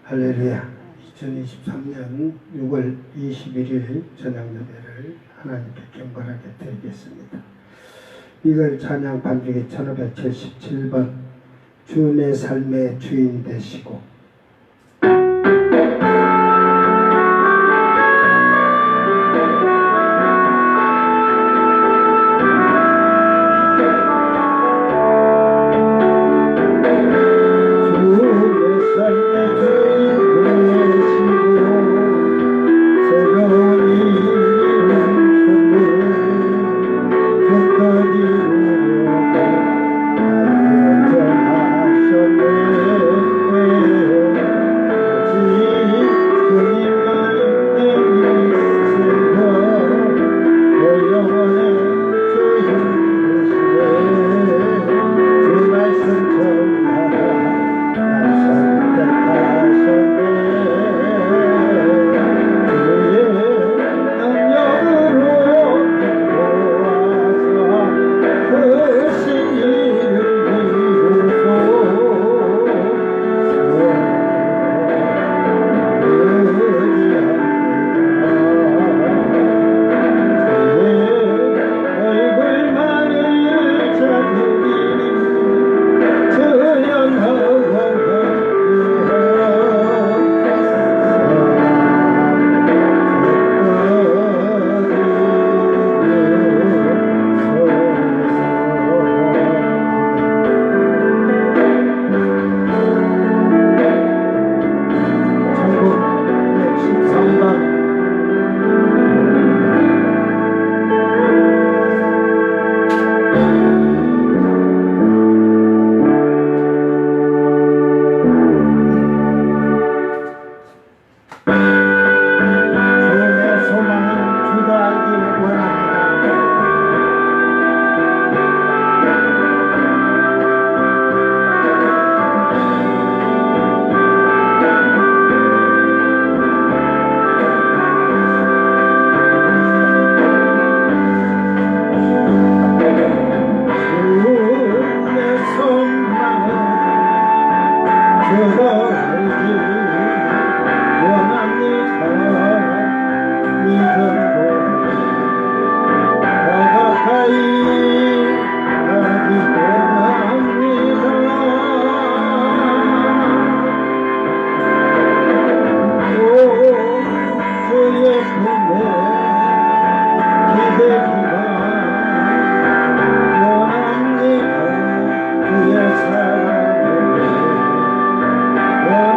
할렐루야. 2023년 6월 21일 저녁예배를 하나님께 경건하게 드리겠습니다. 이걸 찬양 반주기 1577번 주 내 삶의 주인 되시고 Oh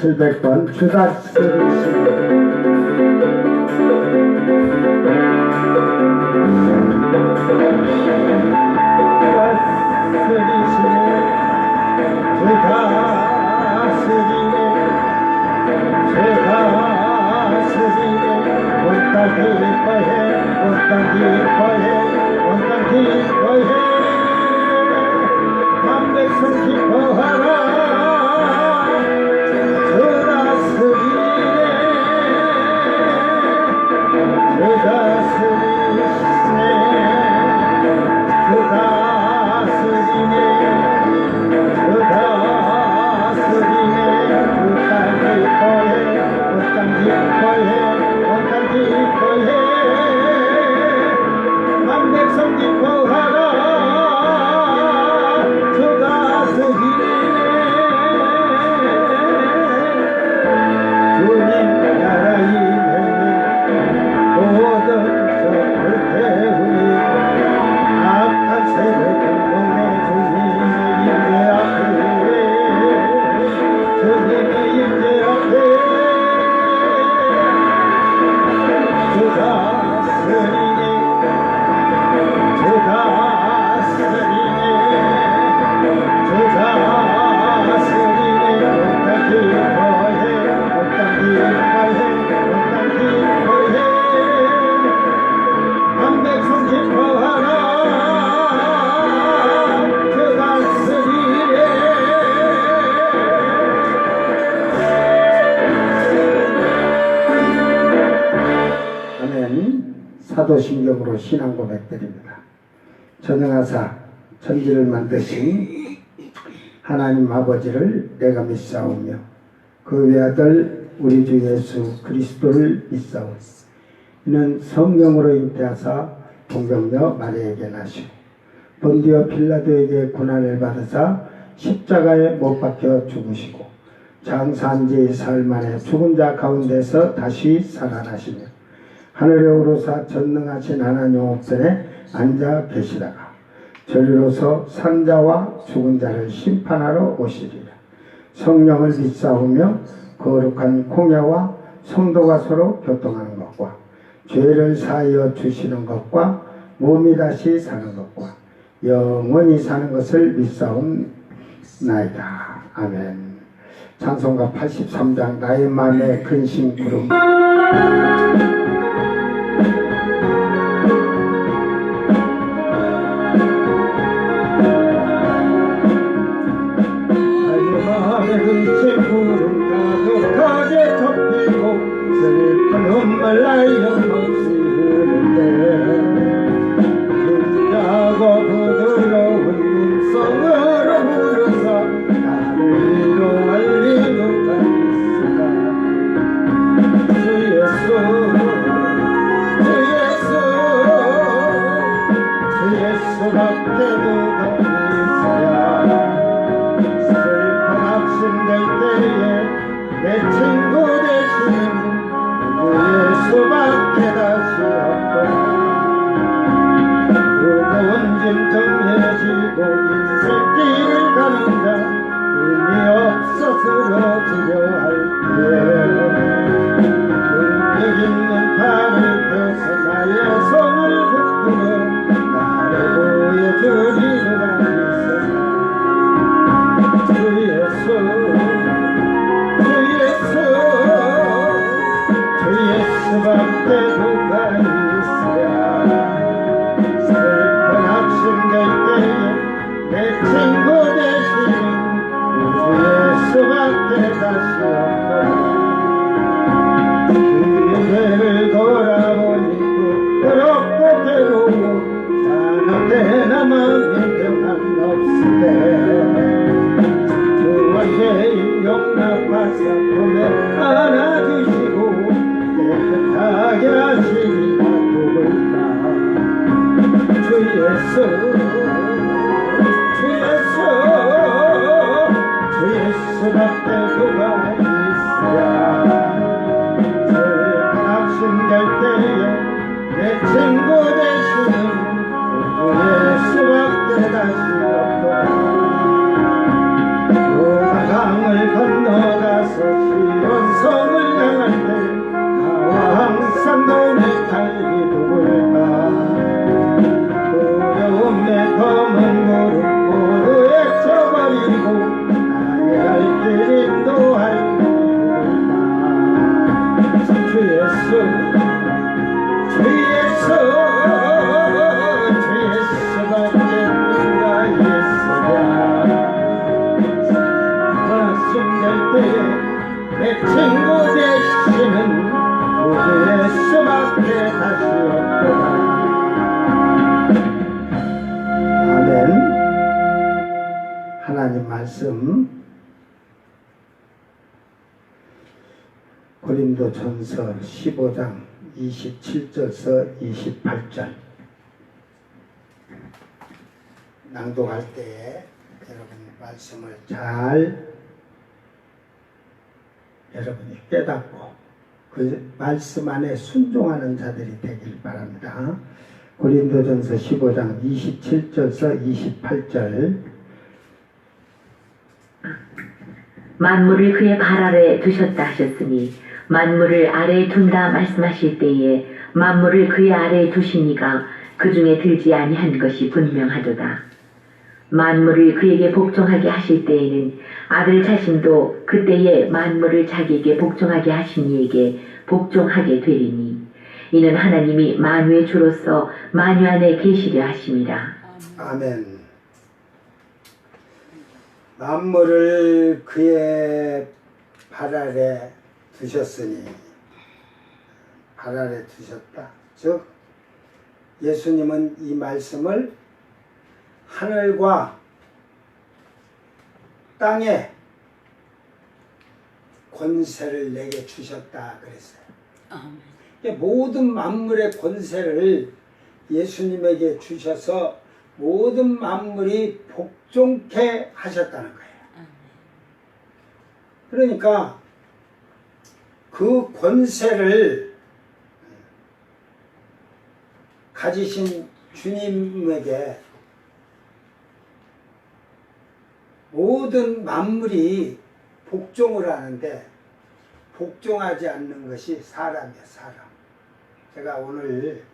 700번 주다스리시네 만백성 기뻐하라 사도신경으로 신앙 고백드립니다. 전능하사 천지를 만드신 하나님 아버지를 내가 믿사오며 그 외아들 우리 주 예수 그리스도를 믿사오니 이는 성령으로 잉태하사 동정녀 마리아에게 나시고 본디오 빌라도에게 고난을 받으사 십자가에 못 박혀 죽으시고 장사한 지 사흘 만에 죽은 자 가운데서 다시 살아나시며 하늘에 오르사 전능하신 하나님 우편에 앉아 계시다가 저리로서 산자와 죽은 자를 심판하러 오시리라. 성령을 믿사오며 거룩한 공예와 성도가 서로 교통하는 것과 죄를 사하여 주시는 것과 몸이 다시 사는 것과 영원히 사는 것을 믿사옵나이다. 아멘. 찬송가 83장 나의 맘에 근심 구름 가득하게 덮이고 슬픈 눈물 나염없이 흐르는데 눈자고 부드러운 눈성으로 부르사 나를 위로할 이유가 있으라. 주 예수 주 예수 주 예수밖에 누가 있으랴. 내 친구 되시는 그 예수밖에 다시 없다. 무거운 짐 정해지고 인생길을 가는 자 의미 없어 쓰러지려 할 때에 능력 있는 팔을 펴서 나의 손을 붙들어 나를 보여주리라 있으나 주 예수 수밖에 누가 있으랴. 슬픈 학생될 때에 내 친구 되시는 주 예수밖에 다시 없다. 그의 죄를 돌아보니 부끄럽고 괴로워 자나때나 마음에 평안 없으되 주와 죄인 용납하사 품에 안아주시고 깨끗하게 하시리라 부를까. 주 예수 주 예수 주 예수밖에 누가 있으랴. 슬픈 학생될 때에 내 친구 되시는 주 예수밖에 다시 없도다. 요단강을 건너가서 예수 주 예수밖에 누가 있으랴 말씀될 때에 내 친구 되시는 주 예수밖에 다시 없도다. 아멘. 하나님 말씀 고린도전서 15장 27절서 28절 낭독할 때 여러분 말씀을 잘 여러분이 깨닫고 그 말씀 안에 순종하는 자들이 되길 바랍니다. 고린도전서 15장 27절서 28절 만물을 그의 발 아래 두셨다 하셨으니 만물을 아래에 둔다 말씀하실 때에 만물을 그의 아래에 두시니가 그 중에 들지 아니한 것이 분명하도다. 만물을 그에게 복종하게 하실 때에는 아들 자신도 그때에 만물을 자기에게 복종하게 하신 이에게 복종하게 되리니 이는 하나님이 만유의 주로서 만유 안에 계시려 하심이라. 아멘. 만물을 그의 발 아래 두셨으니 발 아래 두셨다. 즉 예수님은 이 말씀을 하늘과 땅에 권세를 내게 주셨다 그랬어요. 모든 만물의 권세를 예수님에게 주셔서 모든 만물이 복종케 하셨다는 거예요. 그러니까 그 권세를 가지신 주님에게 모든 만물이 복종을 하는데 복종하지 않는 것이 사람이야, 사람. 제가 오늘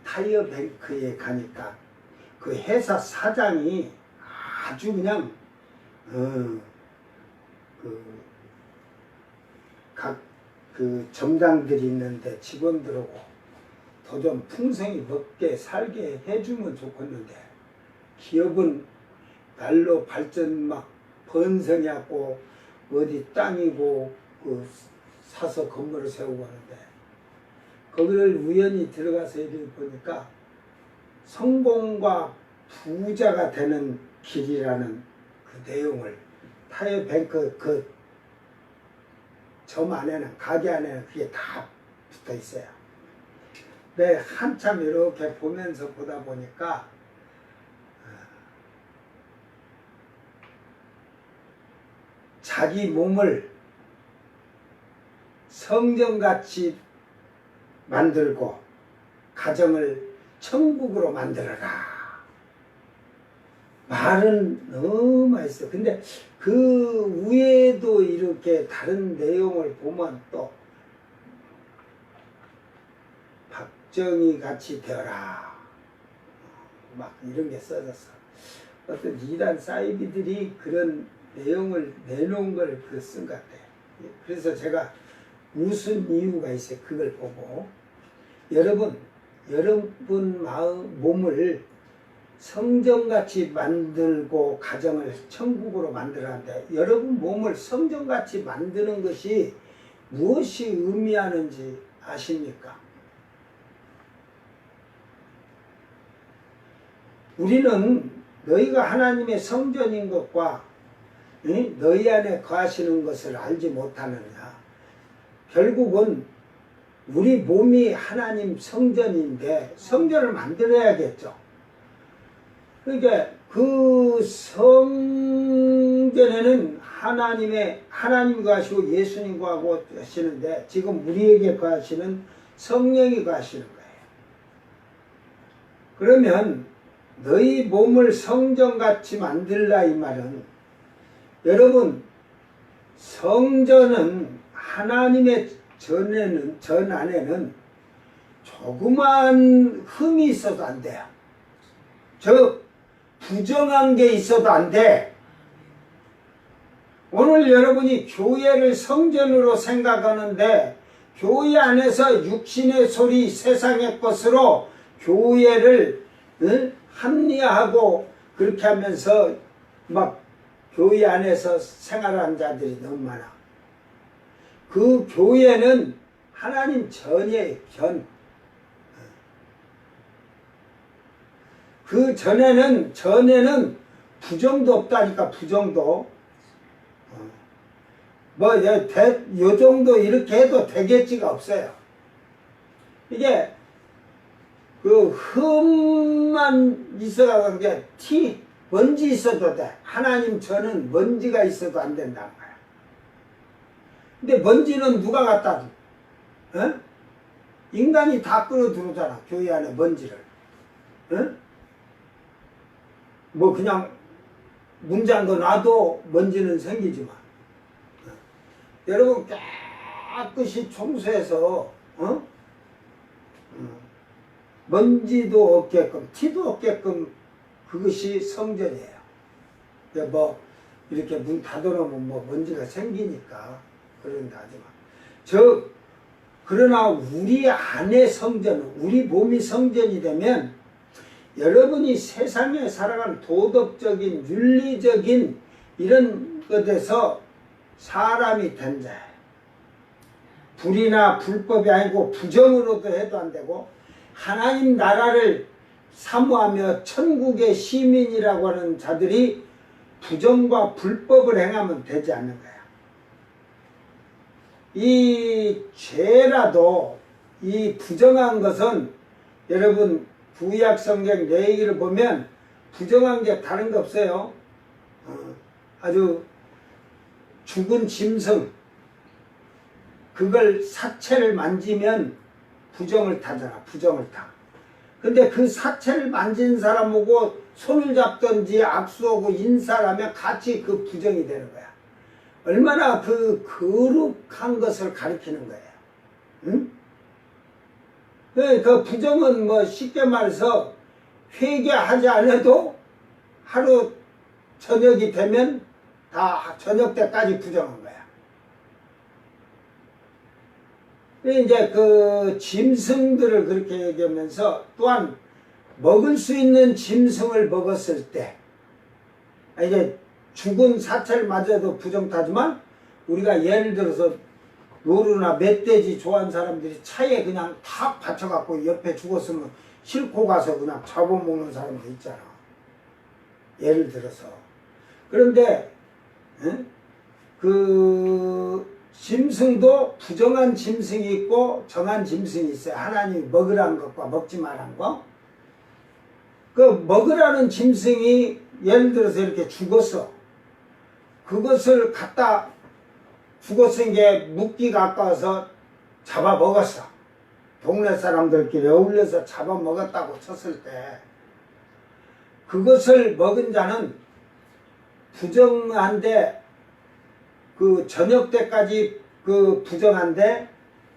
타이어뱅크에 가니까 그 회사 사장이 아주 그냥 각 그 점장들이 있는데 직원들하고 더 좀 풍성히 먹게 살게 해주면 좋겠는데 기업은 날로 발전 막 번성해갖고 어디 땅이고 그 사서 건물을 세우고 하는데 거기를 우연히 들어가서 이렇게 보니까 성공과 부자가 되는 길이라는 그 내용을 타이어뱅크 그 점 안에는 가게 안에는 그게 다 붙어 있어요. 근데 한참 이렇게 보면서 보다 보니까 자기 몸을 성전같이 만들고 가정을 천국으로 만들어라. 말은 너무 맛있어. 근데 그 위에도 이렇게 다른 내용을 보면 또 박정희 같이 되어라. 막 이런 게 써졌어. 어떤 이단 사이비들이 그런 내용을 내놓은 걸 그 쓴 것 같아요. 그래서 제가 무슨 이유가 있어요. 그걸 보고 여러분 마음 몸을 성전같이 만들고 가정을 천국으로 만들었는데 여러분 몸을 성전같이 만드는 것이 무엇이 의미하는지 아십니까? 우리는 너희가 하나님의 성전인 것과 너희 안에 거하시는 것을 알지 못하느냐. 결국은 우리 몸이 하나님 성전인데 성전을 만들어야겠죠. 그러니까 그 성전에는 하나님이 거하시고 예수님 거하시는데 지금 우리에게 거하시는 성령이 거하시는 거예요. 그러면 너희 몸을 성전같이 만들라 이 말은 여러분 성전은 하나님의 전 안에는 조그만 흠이 있어도 안 돼요. 저 부정한 게 있어도 안 돼. 오늘 여러분이 교회를 성전으로 생각하는데 교회 안에서 육신의 소리 세상의 것으로 교회를 합리화하고 그렇게 하면서 막 교회 안에서 생활하는 자들이 너무 많아. 그 교회는 하나님 전이에요. 전. 그 전에는 부정도 없다니까. 부정도. 요 정도 이렇게 해도 되겠지가 없어요. 이게 그 흠만 있어가는 게 먼지 있어도 돼. 하나님 전은 먼지가 있어도 안 된다는 거야. 근데 먼지는 누가 갖다 줘? 어? 인간이 다 끌어들어오잖아. 교회 안에 먼지를. 어? 뭐 그냥 문 잠궈 놔도 먼지는 생기지만 여러분 깨끗이 청소해서 먼지도 없게끔 티도 없게끔 그것이 성전이에요. 뭐 이렇게 문 닫아놓으면 뭐 먼지가 생기니까 그런다 하지만 그러나 우리 안의 성전, 우리 몸이 성전이 되면 여러분이 세상에 살아가는 도덕적인 윤리적인 이런 것에서 사람이 된 자예요. 불이나 불법이 아니고 부정으로도 해도 안 되고 하나님 나라를 사모하며 천국의 시민이라고 하는 자들이 부정과 불법을 행하면 되지 않는 거야. 이 죄라도 이 부정한 것은 여러분 구약 성경 내기를 보면 부정한 게 다른 거 없어요. 아주 죽은 짐승 그걸 사체를 만지면 부정을 타잖아. 부정을 타. 근데 그 사체를 만진 사람하고 손을 잡든지 악수하고 인사를 하면 같이 그 부정이 되는 거야. 얼마나 그 거룩한 것을 가리키는 거예요. 응? 그 부정은 뭐 쉽게 말해서 회개하지 않아도 하루 저녁이 되면 다 저녁 때까지 부정한 거야. 이제 그 짐승들을 그렇게 얘기하면서 또한 먹을 수 있는 짐승을 먹었을 때 이제 죽은 사체를 맞아도 부정타지만 우리가 예를 들어서 노루나 멧돼지 좋아하는 사람들이 차에 그냥 탁 받쳐갖고 옆에 죽었으면 싣고 가서 그냥 잡아먹는 사람도 있잖아. 예를 들어서. 그런데 그 짐승도 부정한 짐승이 있고 정한 짐승이 있어요. 하나님이 먹으라는 것과 먹지 말라는 거. 그 먹으라는 짐승이 예를 들어서 이렇게 죽었어. 그것을 갖다 죽었은 게 묵기가 아까워서 잡아먹었어. 동네 사람들끼리 어울려서 잡아먹었다고 쳤을 때 그것을 먹은 자는 부정한데 그 저녁 때까지 그 부정한데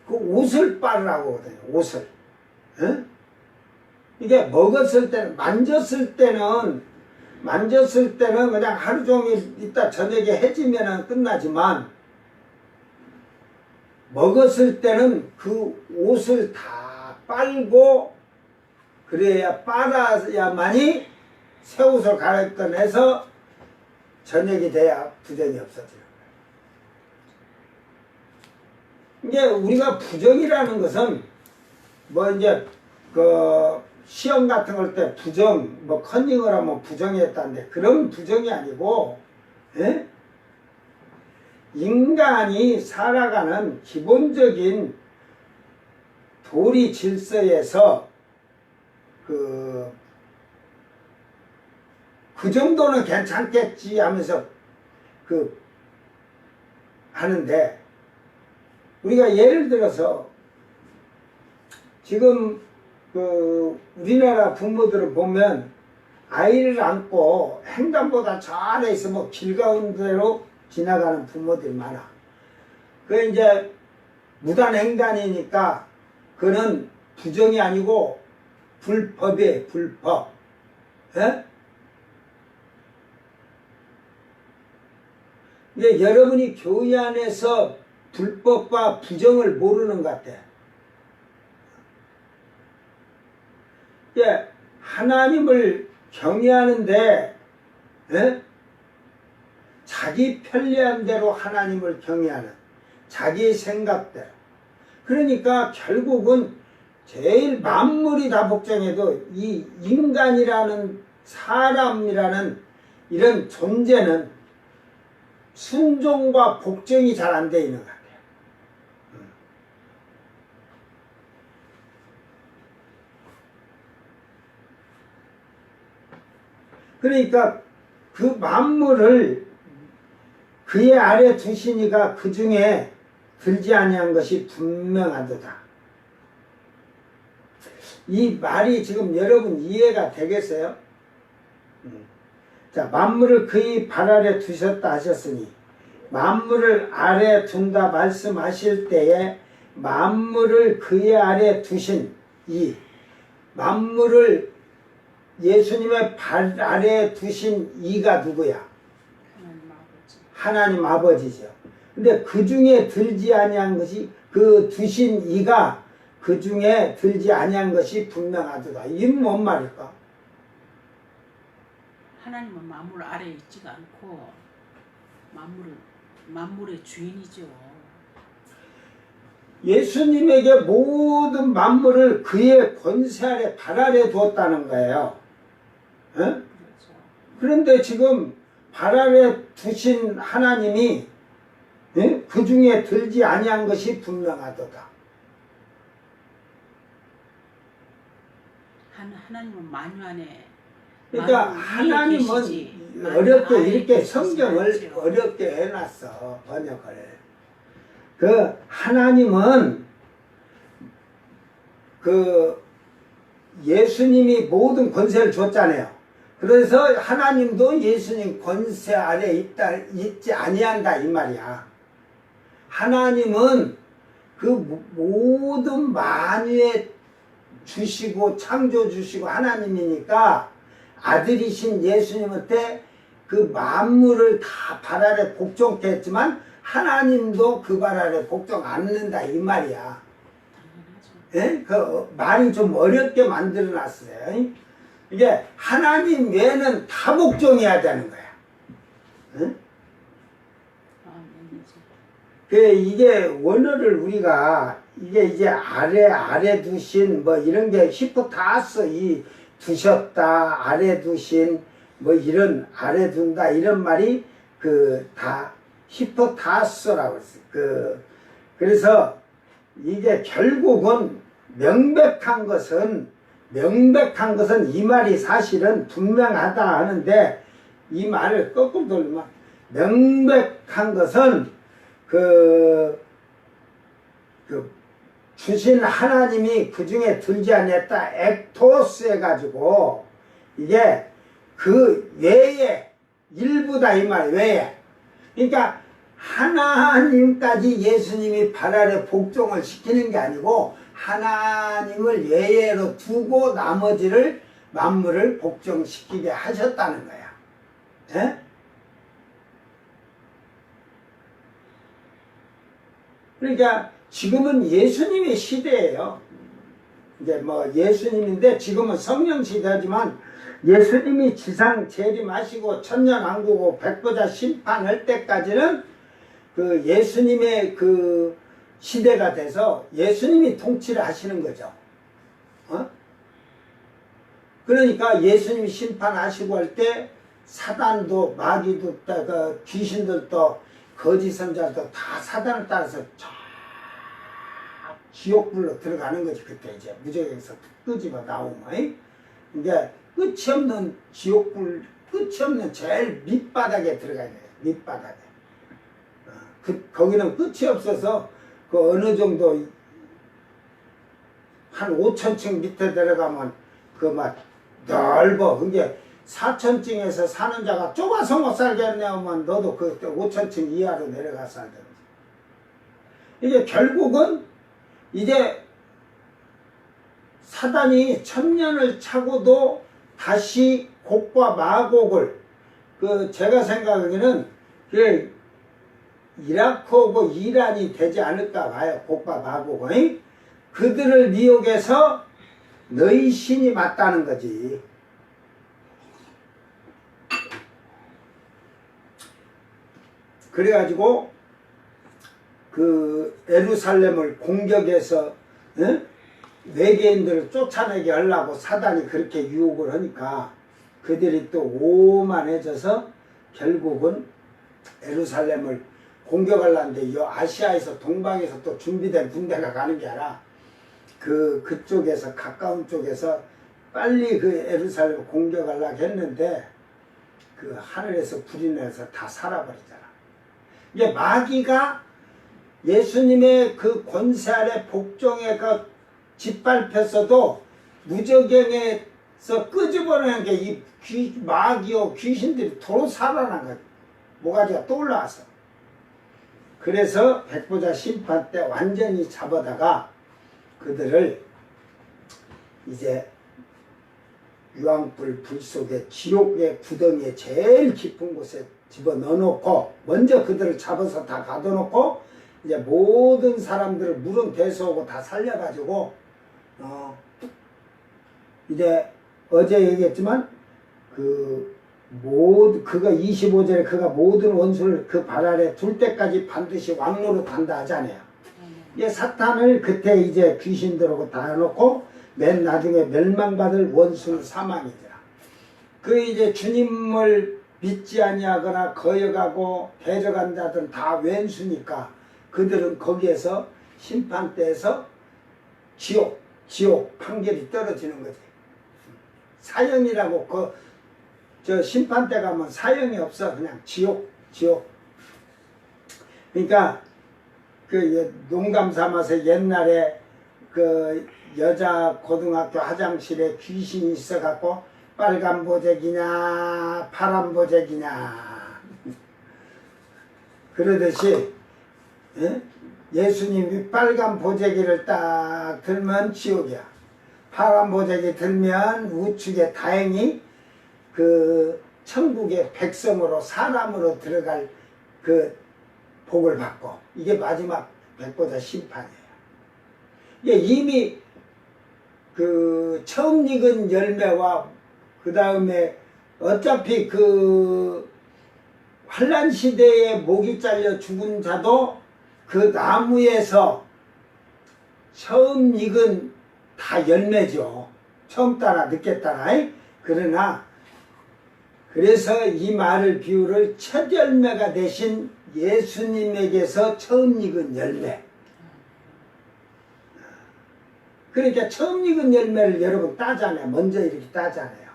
그 옷을 빨으라고 하거든요. 옷을. 에? 이게 먹었을 때는 만졌을 때는 그냥 하루 종일 있다 저녁에 해지면 끝나지만 먹었을 때는 그 옷을 다 빨고 그래야 빨아야만이 새 옷을 갈아입거내서 저녁이 돼야 부정이 없어져요. 이게 우리가 부정이라는 것은 뭐 이제 그 시험 같은 걸 때 부정 뭐 컨닝을 하면 부정이 했다는데 그런 부정이 아니고 에? 인간이 살아가는 기본적인 도리 질서에서 그 정도는 괜찮겠지 하면서 하는데 우리가 예를 들어서 지금 우리나라 부모들을 보면 아이를 안고 횡단보다 저 안에 있으면 길 가운데로 지나가는 부모들이 많아. 그 이제 무단횡단이니까 그는 부정이 아니고 불법이에요. 불법. 예? 이게 여러분이 교회 안에서 불법과 부정을 모르는 것 같아. 이게 하나님을 경외하는데, 에? 자기 편리한 대로 하나님을 경외하는, 자기 생각대로. 그러니까 결국은 제일 만물이 다 복종해도 이 인간이라는 사람이라는 이런 존재는 순종과 복종이 잘 안 돼 있는 것 같아요. 그러니까 그 만물을 그의 아래 두시니가 그 중에 들지 아니한 것이 분명하도다. 이 말이 지금 여러분 이해가 되겠어요? 자, 만물을 그의 발 아래 두셨다 하셨으니 만물을 아래 둔다 말씀하실 때에 만물을 그의 아래 두신 이 만물을 예수님의 발 아래 두신 이가 누구야? 하나님 아버지죠. 근데 그 중에 들지 아니한 것이 그 두신 이가 그 중에 들지 아니한 것이 분명하도다. 이게 뭔 말일까? 하나님은 만물 아래에 있지가 않고 만물의 주인이죠. 예수님에게 모든 만물을 그의 권세 아래 발 아래 두었다는 거예요. 에? 그렇죠. 그런데 지금 발 아래 두신 하나님이 그 중에 들지 아니한 것이 분명하도다. 하나님은 만유 안에 그러니까 만유 위에 하나님은 계시지, 어렵게 만유 아래에 이렇게 계시지 성경을 않죠. 어렵게 해놨어, 번역을. 그 하나님은 그 예수님이 모든 권세를 줬잖아요. 그래서 하나님도 예수님 권세 아래 있지 아니한다 이 말이야. 하나님은 그 모든 만유에 주시고 창조 주시고 하나님이니까 아들이신 예수님한테 그 만물을 다 발 아래 복종케 했지만 하나님도 그 발 아래 복종 않는다 이 말이야. 예? 그 말이 좀 어렵게 만들어 놨어요. 이게 하나님 외에는 다 복종해야 되는 거야. 응? 그 이게 원어를 우리가 이게 이제 아래 두신 뭐 이런 게 히포타스 이 두셨다 아래 두신 뭐 이런 아래 둔다 이런 말이 그 다 히포타스라고 했어요. 그래서 이게 결국은 명백한 것은 이 말이 사실은 분명하다 하는데 이 말을 거꾸로 돌리면 명백한 것은 그 주신 하나님이 그 중에 들지 않았다 엑토스 해가지고 이게 그 외에 일부다 이 말 외에. 그러니까 하나님까지 예수님이 발 아래 복종을 시키는 게 아니고 하나님을 예외로 두고 나머지를 만물을 복종시키게 하셨다는 거야. 예? 그러니까 지금은 예수님의 시대예요. 이제 뭐 예수님인데 지금은 성령 시대지만 예수님이 지상 재림하시고 천년왕국고 백보자 심판할 때까지는 그 예수님의 그 시대가 돼서 예수님이 통치를 하시는 거죠. 그러니까 예수님이 심판하시고 할 때 사단도 마귀도 그 귀신들도 거짓 선자도 다 사단을 따라서 쫙 지옥불로 들어가는 거지. 그때 이제 무적에서 끄집어 나오면 이제 끝이 없는 지옥불, 끝이 없는 제일 밑바닥에 들어가야 돼요. 밑바닥에. 거기는 끝이 없어서 그 어느 정도 한 5천층 밑에 들어가면 그 막 넓어. 그게 4천층에서 사는 자가 좁아서 못 살겠냐면 너도 그 5천층 이하로 내려가서 살든. 이게 결국은 이제 사단이 천년을 차고도 다시 곡과 마곡을 제가 생각하기에는 이라크하고 이란이 되지 않을까 봐요. 곡밥하고. 그들을 미혹해서 너희 신이 맞다는 거지. 그래가지고 그 예루살렘을 공격해서 외계인들을 쫓아내게 하려고 사단이 그렇게 유혹을 하니까 그들이 또 오만해져서 결국은 예루살렘을 공격하려는데 이 아시아에서 동방에서 또 준비된 군대가 가는 게 아니라 그쪽에서 가까운 쪽에서 빨리 그 예루살렘을 공격하려고 했는데 그 하늘에서 불이 내서 다 살아버리잖아. 이게 마귀가 예수님의 그 권세 아래 복종에 그 짓밟혔어도 무저경에서 끄집어내는 게 이 마귀와 귀신들이 도로 살아난 거야. 모가지가 또 올라왔어. 그래서 백보자 심판 때 완전히 잡아다가 그들을 이제 유황불 불 속에 지옥의 구덩이에 제일 깊은 곳에 집어넣어 놓고 먼저 그들을 잡아서 다 가둬놓고 이제 모든 사람들을 물은 대수하고 다 살려가지고 이제 어제 얘기했지만 그가 25절에 그가 모든 원수를 그 발 아래 둘 때까지 반드시 왕노릇 한다 하잖아요. 이게 사탄을 그때 이제 귀신들하고 다 해놓고 맨 나중에 멸망받을 원수는 사망이더라. 그 이제 주님을 믿지 아니하거나 거역하고 대적한 자들은 다 왼수니까 그들은 거기에서 심판대에서 지옥 판결이 떨어지는 거지. 사형이라고 저 심판대 가면 사형이 없어. 그냥 지옥. 그러니까 그 농담 삼아서 옛날에 그 여자 고등학교 화장실에 귀신이 있어갖고 빨간 보재기냐 파란 보재기냐 그러듯이 예수님이 빨간 보재기를 딱 들면 지옥이야. 파란 보재기 들면 우측에 다행히 그 천국의 백성으로 사람으로 들어갈 그 복을 받고 이게 마지막 백보자 심판이에요. 이게 이미 그 처음 익은 열매와 그 다음에 어차피 그 환란 시대에 목이 잘려 죽은 자도 그 나무에서 처음 익은 다 열매죠. 처음 따라 늦게 따라. 그러나 그래서 이 말을 비유를 첫 열매가 되신 예수님에게서 처음 익은 열매. 그러니까 처음 익은 열매를 여러분 따잖아요. 먼저 이렇게 따잖아요.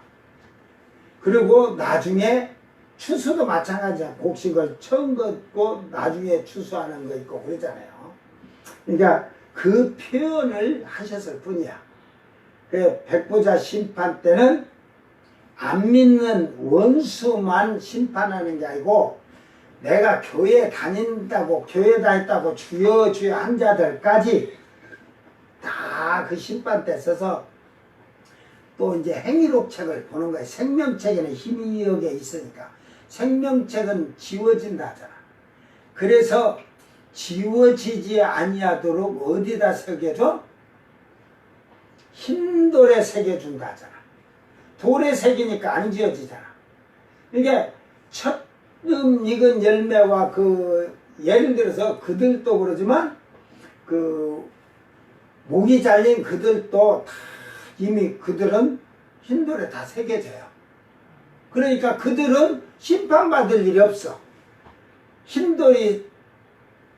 그리고 나중에 추수도 마찬가지야. 곡식을 처음 걷고 나중에 추수하는 거 있고 그러잖아요. 그러니까 그 표현을 하셨을 뿐이야. 그 백보자 심판 때는 안 믿는 원수만 심판하는 게 아니고 내가 교회 다닌다고 주여 한 자들까지 다 그 심판 때 써서 또 이제 행위록 책을 보는 거예요. 생명책에는 힘이 여기에 있으니까 생명책은 지워진다 하잖아. 그래서 지워지지 아니하도록 어디다 새겨줘? 흰돌에 새겨준다 하잖아. 돌에 새기니까 안 지워지잖아. 이게 처음 익은 열매와 예를 들어서 그들도 그러지만 목이 잘린 그들도 다 이미 그들은 흰돌에 다 새겨져요. 그러니까 그들은 심판받을 일이 없어. 흰돌이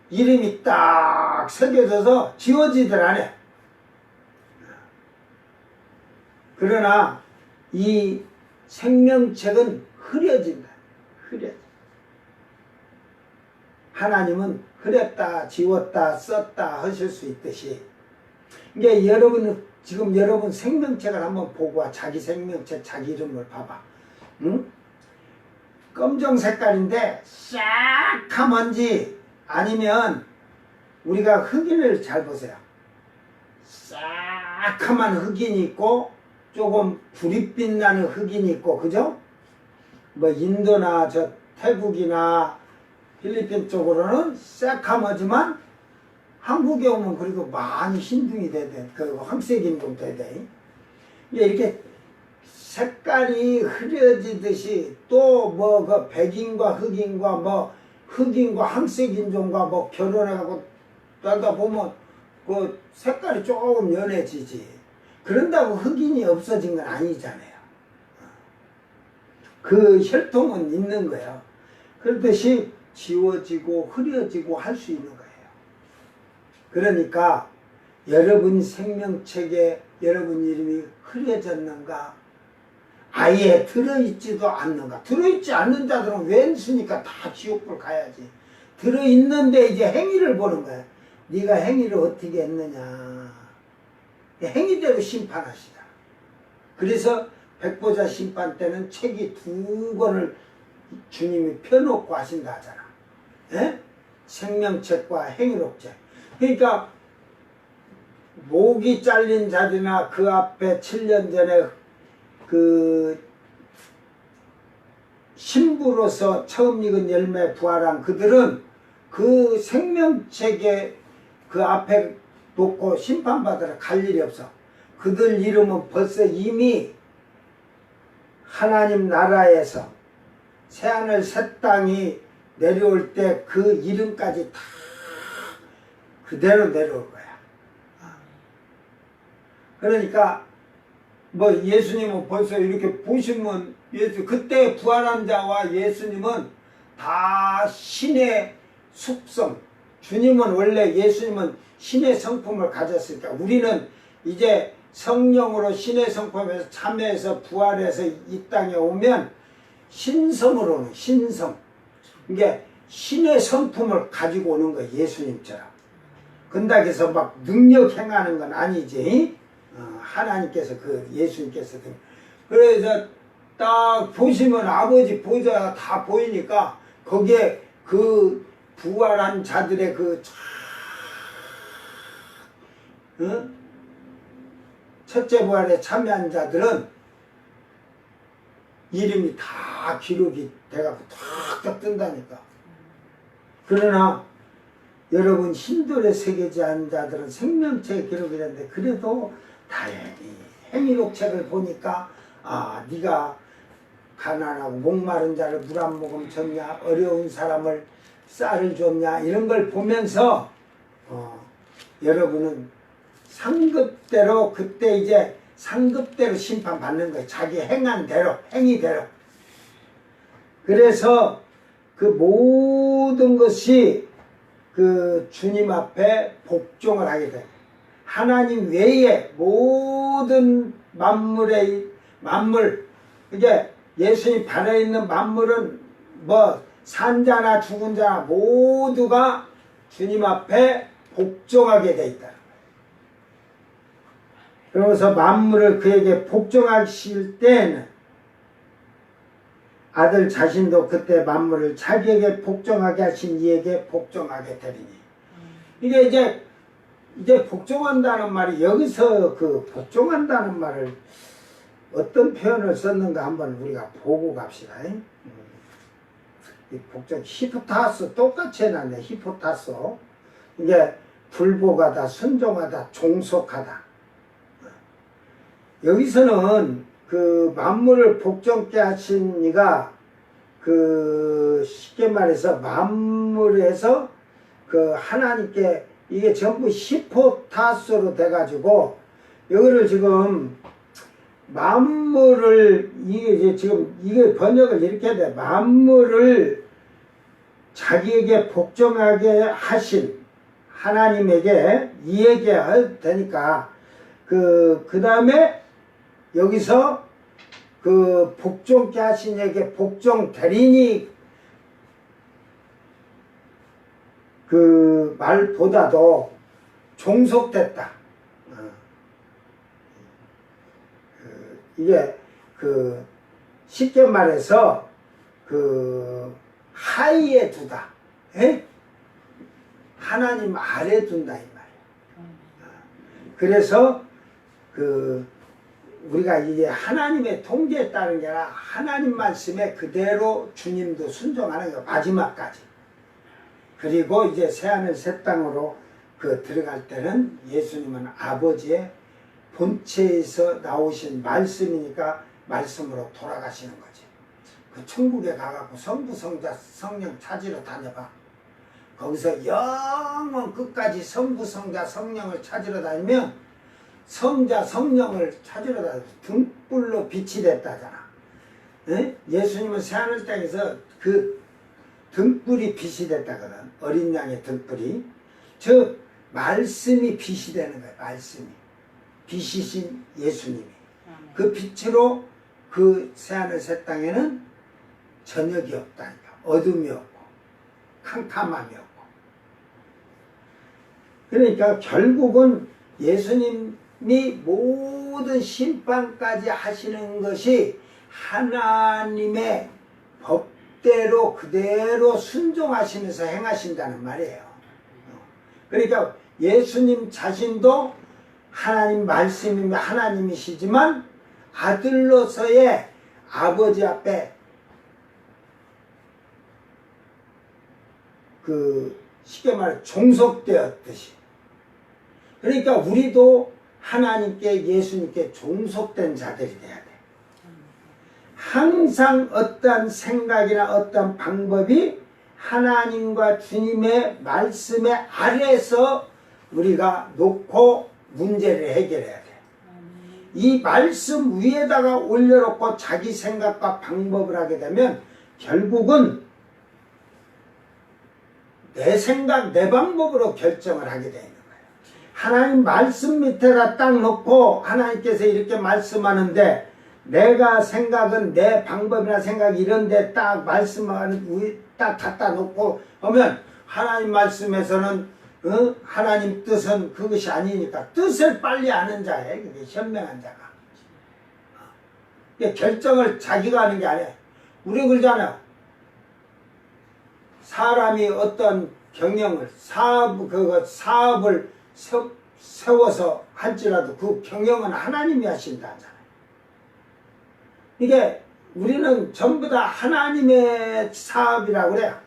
이름이 딱 새겨져서 지워지들 않아. 그러나 이 생명책은 흐려진다. 하나님은 흐렸다, 지웠다, 썼다 하실 수 있듯이 이게 지금 여러분 생명책을 한번 보고 와. 자기 생명책, 자기 이름을 봐봐. 응? 검정 색깔인데 새카먼지 아니면 우리가 흑인을 잘 보세요. 새카만 흑인이 있고 조금 구릿빛 나는 흑인이 있고 그죠? 뭐 인도나 저 태국이나 필리핀 쪽으로는 새카머지만 한국에 오면 그리고 많이 흰둥이 되대. 그 황색인종 되대. 이렇게 색깔이 흐려지듯이 또 뭐 그 백인과 흑인과 뭐 흑인과 황색인종과 뭐 결혼해가고 따다 보면 그 색깔이 조금 연해지지. 그런다고 흑인이 없어진 건 아니잖아요. 그 혈통은 있는 거예요. 그렇듯이 지워지고 흐려지고 할 수 있는 거예요. 그러니까 여러분 생명책에 여러분 이름이 흐려졌는가? 아예 들어있지도 않는가? 들어있지 않는 자들은 왼수니까 다 지옥불 가야지. 들어있는데 이제 행위를 보는 거야. 네가 행위를 어떻게 했느냐. 행위대로 심판하시다. 그래서 백보자 심판 때는 책이 2권을 주님이 펴놓고 하신다 하잖아. 예? 생명책과 행위록책. 그러니까 목이 잘린 자들이나 그 앞에 7년 전에 그 신부로서 처음 익은 열매 부활한 그들은 그 생명책에 그 앞에 놓고 심판받으러 갈 일이 없어. 그들 이름은 벌써 이미 하나님 나라에서 새하늘 새 땅이 내려올 때 그 이름까지 다 그대로 내려올 거야. 그러니까 뭐 예수님은 벌써 이렇게 보시면 그때 부활한 자와 예수님은 다 신의 속성. 주님은 원래 예수님은 신의 성품을 가졌으니까 우리는 이제 성령으로 신의 성품에서 참여해서 부활해서 이 땅에 오면 신성으로 오는 신성. 이게 신의 성품을 가지고 오는 거예요. 예수님처럼. 근다해서 막 능력 행하는 건 아니지. 하나님께서 예수님께서 그래서 딱 보시면 아버지 보좌가 다 보이니까 거기에 그 부활한 자들의 첫째 부활에 참여한 자들은 이름이 다 기록이 돼갖고 탁탁 뜬다니까. 그러나 여러분 흰돌에 새겨지 않은 자들은 생명체에 기록이 되는데 그래도 다행히 행위록책을 보니까 네가 가난하고 목마른 자를 물 한 모금 줬냐, 어려운 사람을 쌀을 줬냐 이런 걸 보면서 여러분은 상급대로 그때 이제 상급대로 심판받는 거예요. 자기 행한 대로 행위대로. 그래서 그 모든 것이 그 주님 앞에 복종을 하게 돼요. 하나님 외에 모든 만물 이게 예수님 발에 있는 만물은 뭐 산자나 죽은 자나 모두가 주님 앞에 복종하게 돼 있다. 그러면서 만물을 그에게 복종하실 때에는 아들 자신도 그때 만물을 자기에게 복종하게 하신 이에게 복종하게 되리니. 이게 이제 복종한다는 말이 여기서 그 복종한다는 말을 어떤 표현을 썼는가 한번 우리가 보고 갑시다. 이 복종 히포타스 똑같이 해놨네. 히포타스. 이게 불복하다, 순종하다, 종속하다. 여기서는 그 만물을 복종케 하신 이가 그 쉽게 말해서 만물에서 그 하나님께 이게 전부 히포타스로 돼가지고 여기를 지금 만물을 이게 지금 이게 번역을 이렇게 돼. 만물을 자기에게 복종하게 하신 하나님에게 이에게 되니까 그 다음에 여기서 그 복종케 하신 에게 복종 대리니 그 말보다도 종속됐다. 이게 그 쉽게 말해서 그 하위에 두다. 에? 하나님 아래 둔다 이 말이야. 그래서 그 우리가 이게 하나님의 통제에 따른 게 아니라 하나님 말씀에 그대로 주님도 순종하는 거 마지막까지. 그리고 이제 새하늘 새 땅으로 그 들어갈 때는 예수님은 아버지의 본체에서 나오신 말씀이니까 말씀으로 돌아가시는 거지. 그 천국에 가갖고 성부, 성자, 성령 찾으러 다녀봐. 거기서 영원 끝까지 성부, 성자, 성령을 찾으러 다니면 성자, 성령을 찾으러 다니면 등불로 빛이 됐다잖아. 에? 예수님은 새하늘 땅에서 그 등불이 빛이 됐다거든. 어린 양의 등불이. 즉 말씀이 빛이 되는 거야. 말씀이. 빛이신 예수님이. 그 빛으로 그 새하늘 새 땅에는 저녁이 없다니까. 어둠이 없고 캄캄함이 없고. 그러니까 결국은 예수님이 모든 심판까지 하시는 것이 하나님의 법대로 그대로 순종하시면서 행하신다는 말이에요. 그러니까 예수님 자신도 하나님 말씀이며 하나님이시지만 아들로서의 아버지 앞에 그 쉽게 말해 종속되었듯이. 그러니까 우리도 하나님께 예수님께 종속된 자들이 돼야 돼. 항상 어떤 생각이나 어떤 방법이 하나님과 주님의 말씀의 아래에서 우리가 놓고 문제를 해결해야 돼. 이 말씀 위에다가 올려놓고 자기 생각과 방법을 하게 되면 결국은 내 생각, 내 방법으로 결정을 하게 되는 거예요. 하나님 말씀 밑에다 딱 놓고 하나님께서 이렇게 말씀하는데 내가 생각은 내 방법이나 생각 이런데 딱 말씀하는 딱 갖다 놓고 하면 하나님 말씀에서는 하나님 뜻은 그것이 아니니까 뜻을 빨리 아는 자예요. 그게 현명한 자가. 결정을 자기가 하는 게 아니에요. 우리 그러잖아요. 사람이 어떤 경영을 사업을 세워서 할지라도 그 경영은 하나님이 하신다 하잖아요. 이게 우리는 전부 다 하나님의 사업이라고 그래요.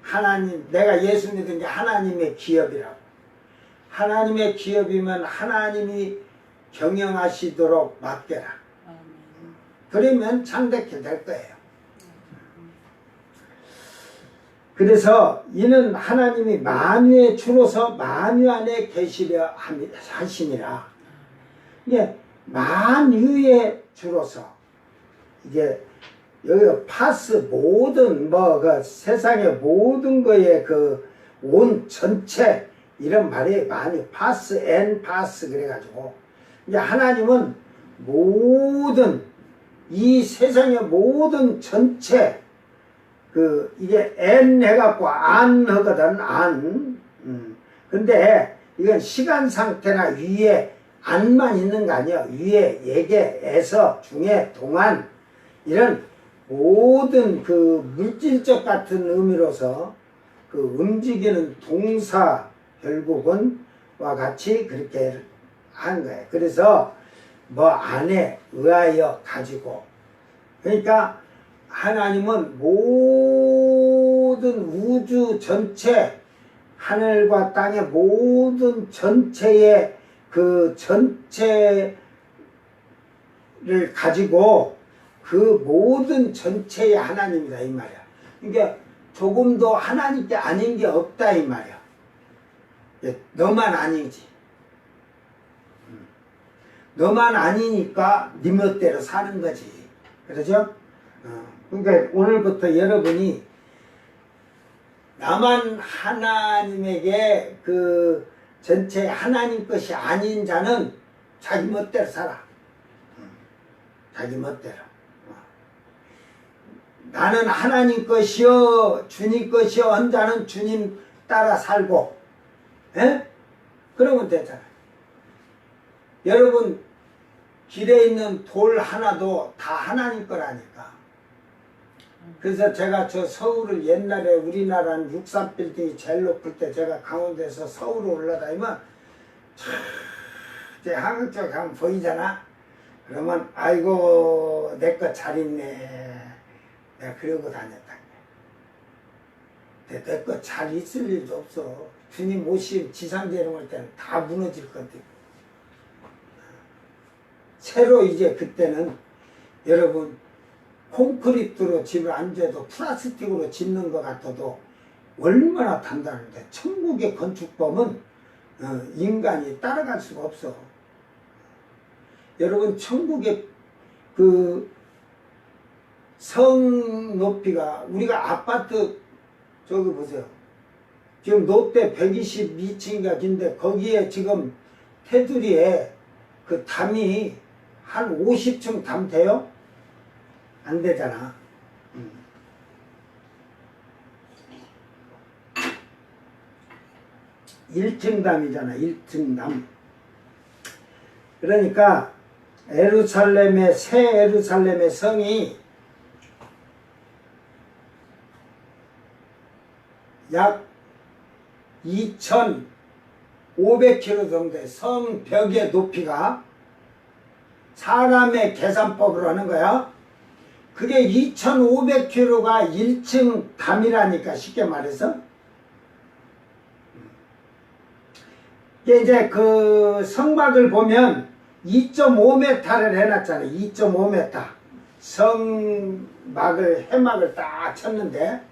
하나님, 내가 예수 믿은 게 하나님의 기업이라고. 하나님의 기업이면 하나님이 경영하시도록 맡겨라. 그러면 창대케 될 거예요. 그래서 이는 하나님이 만유의 주로서 만유 안에 계시려 하심이라. 이게 만유의 주로서 이게 여기가 파스 모든 그 세상의 모든 거에 그 온 전체 이런 말이 많이 파스 앤 파스 그래가지고 이제 하나님은 모든 이 세상의 모든 전체 그 이게 앤 해갖고 안 하거든 안. 근데 이건 시간 상태나 위에 안만 있는 거 아니야. 위에 예계 에서 중에 동안 이런 모든 그 물질적 같은 의미로서 그 움직이는 동사 결국은 와 같이 그렇게 한 거예요. 그래서 뭐 안에 의하여 가지고 그러니까 하나님은 모든 우주 전체 하늘과 땅의 모든 전체의 그 전체를 가지고 그 모든 전체의 하나님이다 이 말이야. 그러니까 조금도 하나님께 아닌 게 없다 이 말이야. 너만 아니지. 너만 아니니까 네 멋대로 사는 거지. 그러죠? 그러니까 오늘부터 여러분이 나만 하나님에게 그 전체 하나님 것이 아닌 자는 자기 멋대로 살아. 자기 멋대로. 나는 하나님 것이요 주님 것이요 한 자는 주님 따라 살고 에? 그러면 되잖아요. 여러분 길에 있는 돌 하나도 다 하나님 거라니까. 그래서 제가 저 서울을 옛날에 우리나라는 63빌딩이 제일 높을 때 제가 강원도에서 서울을 올라다니면 저 한국 쪽 가면 보이잖아. 그러면 아이고 내 거 잘 있네. 내가 그러고 다녔다. 내 거 잘 있을 일도 없어. 주님 오시면 지상재령 할 때는 다 무너질 건데. 새로 이제 그때는 여러분 콘크리트로 집을 안 지어도 플라스틱으로 짓는 것 같아도 얼마나 단단한데 천국의 건축법은 인간이 따라갈 수가 없어. 여러분 천국의 그 성 높이가 우리가 아파트 저기 보세요. 지금 롯데 122층인가 긴데 거기에 지금 테두리에 그 담이 한 50층 담 돼요? 안 되잖아. 1층 담이잖아. 1층 담. 그러니까 예루살렘의 새 예루살렘의 성이 약 2,500km 정도 돼. 성벽의 높이가 사람의 계산법으로 하는 거야. 그게 2,500km가 1층 담이라니까 쉽게 말해서. 이게 이제 그 성막을 보면 2.5m를 해놨잖아요. 2.5m. 성막을 해막을 딱 쳤는데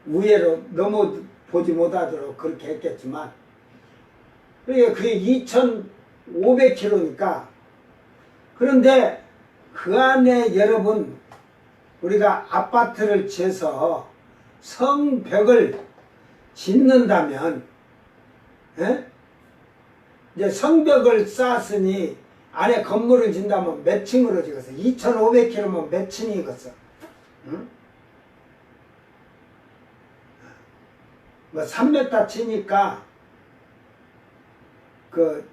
위에로 넘어 보지 못하도록 그렇게 했겠지만 그러니까 그게 2,500km니까 그런데 그 안에 여러분 우리가 아파트를 지어서 성벽을 짓는다면 이제 성벽을 쌓았으니 안에 건물을 짓는다면 몇 층으로 지었어? 2,500km면 몇 층이겠어? 응? 뭐 3m 치니까 그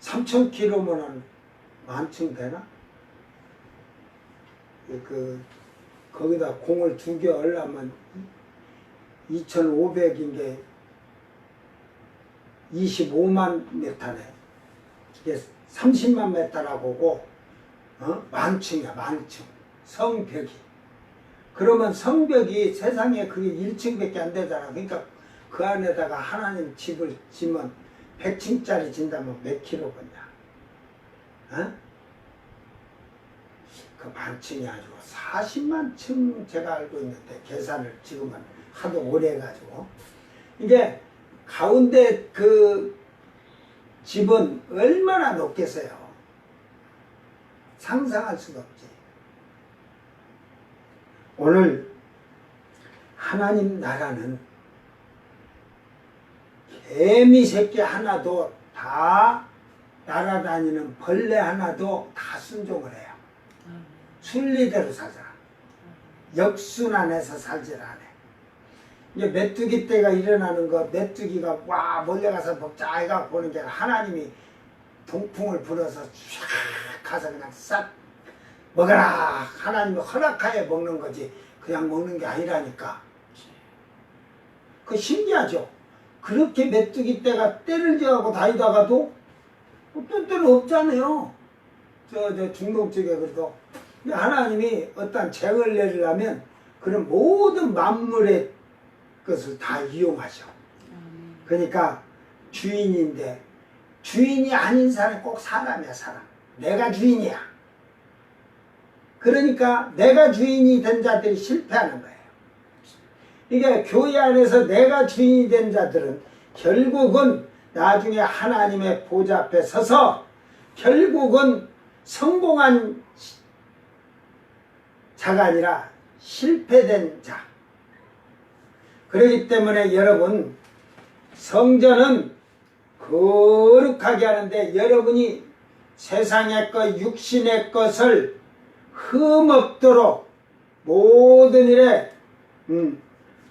3,000km면 한 만층 되나? 그 거기다 공을 2개 얼라면 2,500인 게 25만 메타네. 이게 30만 메타라고 보고 만층이야. 만층. 성벽이. 그러면 성벽이 세상에 그게 1층밖에 안 되잖아. 그러니까 그 안에다가 하나님 집을 지면 100층짜리 진다면 몇 킬로겠냐? 그 만층이 아니고 40만 층 제가 알고 있는데 계산을 지금은 하도 오래 해가지고 이게 가운데 그 집은 얼마나 높겠어요? 상상할 수가 없지. 오늘 하나님 나라는 개미 새끼 하나도 다 날아다니는 벌레 하나도 다 순종을 해요. 순리대로 살자. 역순안에서 살질 않아. 이제 메뚜기 떼가 일어나는 거, 메뚜기가 와 몰려가서 먹자 해가 보는 게 아니라 하나님이 동풍을 불어서 쫙 가서 그냥 싹 먹어라. 하나님이 허락하에 먹는 거지 그냥 먹는 게 아니라니까. 그 신기하죠. 그렇게 메뚜기 떼가 떼를 지어가고 다니다가도 어떤 때는 없잖아요. 저 중동 쪽에 그래도 하나님이 어떤 쟁을 내리려면 그런 모든 만물의 것을 다 이용하셔. 그러니까 주인인데 주인이 아닌 사람이 꼭 사람이야. 사람. 내가 주인이야. 그러니까 내가 주인이 된 자들이 실패하는 거예요. 이게 교회 안에서 내가 주인이 된 자들은 결국은 나중에 하나님의 보좌 앞에 서서 결국은 성공한 자가 아니라 실패된 자. 그렇기 때문에 여러분 성전은 거룩하게 하는데 여러분이 세상의 것 육신의 것을 흠없도록 모든 일에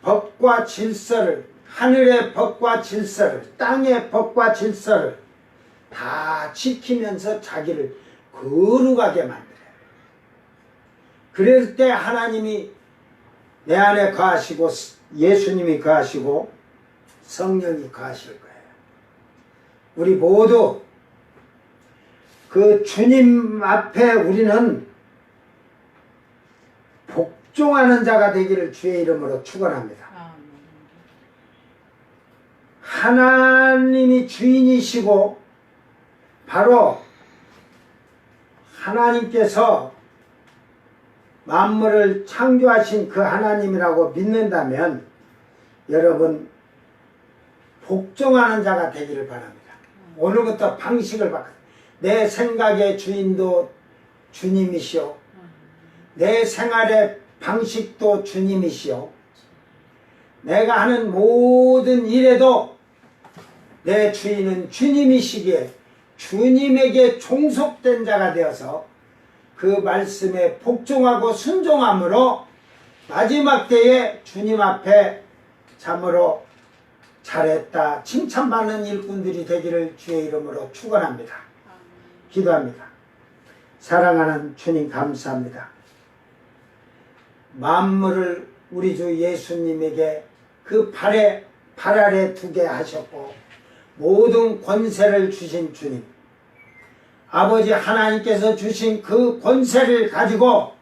법과 질서를 하늘의 법과 질서를 땅의 법과 질서를 다 지키면서 자기를 거룩하게 만들어요. 그럴 때 하나님이 내 안에 거하시고 예수님이 거하시고 성령이 거하실 거예요. 우리 모두 그 주님 앞에 우리는 복종하는 자가 되기를 주의 이름으로 축원합니다. 아멘. 하나님이 주인이시고 바로 하나님께서 만물을 창조하신 그 하나님이라고 믿는다면 여러분 복종하는 자가 되기를 바랍니다. 오늘부터 방식을 바꿔. 내 생각의 주인도 주님이시오. 내 생활의 방식도 주님이시오. 내가 하는 모든 일에도 내 주인은 주님이시기에 주님에게 종속된 자가 되어서 그 말씀에 복종하고 순종함으로 마지막 때에 주님 앞에 참으로 잘했다 칭찬받는 일꾼들이 되기를 주의 이름으로 축원합니다. 기도합니다. 사랑하는 주님 감사합니다. 만물을 우리 주 예수님에게 그 발 아래 두게 하셨고 모든 권세를 주신 주님, 아버지 하나님께서 주신 그 권세를 가지고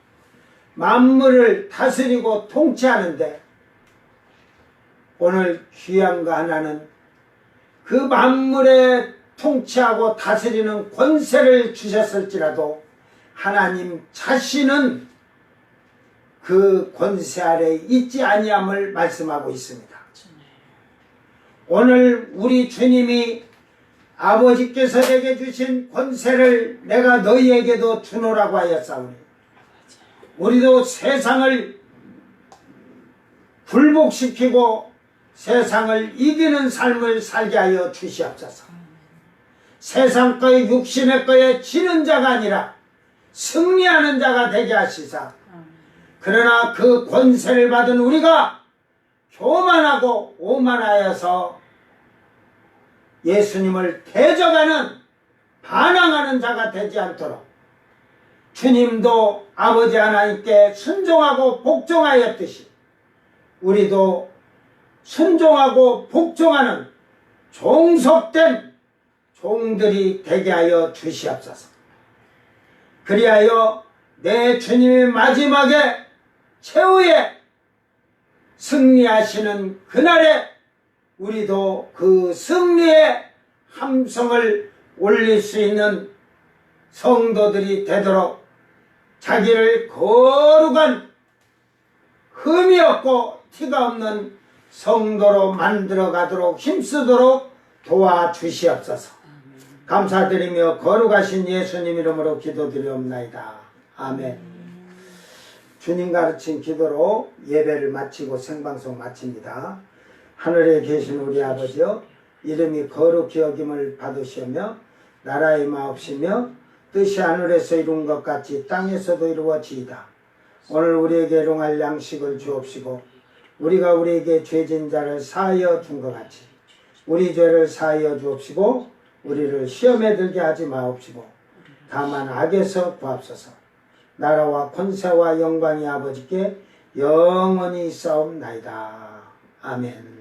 만물을 다스리고 통치하는데 오늘 귀한 거 하나는 그 만물에 통치하고 다스리는 권세를 주셨을지라도 하나님 자신은 그 권세 아래 있지 아니함을 말씀하고 있습니다. 오늘 우리 주님이 아버지께서 내게 주신 권세를 내가 너희에게도 주노라고 하였사오니 우리도 세상을 굴복시키고 세상을 이기는 삶을 살게 하여 주시옵소서. 세상 거에 육신의 거에 지는 자가 아니라 승리하는 자가 되게 하시사 그러나 그 권세를 받은 우리가 교만하고 오만하여서 예수님을 대적하는 반항하는 자가 되지 않도록 주님도 아버지 하나님께 순종하고 복종하였듯이 우리도 순종하고 복종하는 종속된 종들이 되게 하여 주시옵소서. 그리하여 내 주님이 마지막에 최후에 승리하시는 그날에 우리도 그 승리의 함성을 올릴 수 있는 성도들이 되도록 자기를 거룩한 흠이 없고 티가 없는 성도로 만들어 가도록 힘쓰도록 도와주시옵소서. 감사드리며 거룩하신 예수님 이름으로 기도드리옵나이다. 아멘. 주님 가르친 기도로 예배를 마치고 생방송 마칩니다. 하늘에 계신 우리 아버지여, 이름이 거룩히 여김을 받으시며 나라의 마옵시며 뜻이 하늘에서 이룬 것 같이 땅에서도 이루어지이다. 오늘 우리에게 일용할 양식을 주옵시고 우리가 우리에게 죄진 자를 사하여 준 것 같이 우리 죄를 사하여 주옵시고 우리를 시험에 들게 하지 마옵시고 다만 악에서 구합소서. 나라와 권세와 영광이 아버지께 영원히 있사옵나이다. 아멘.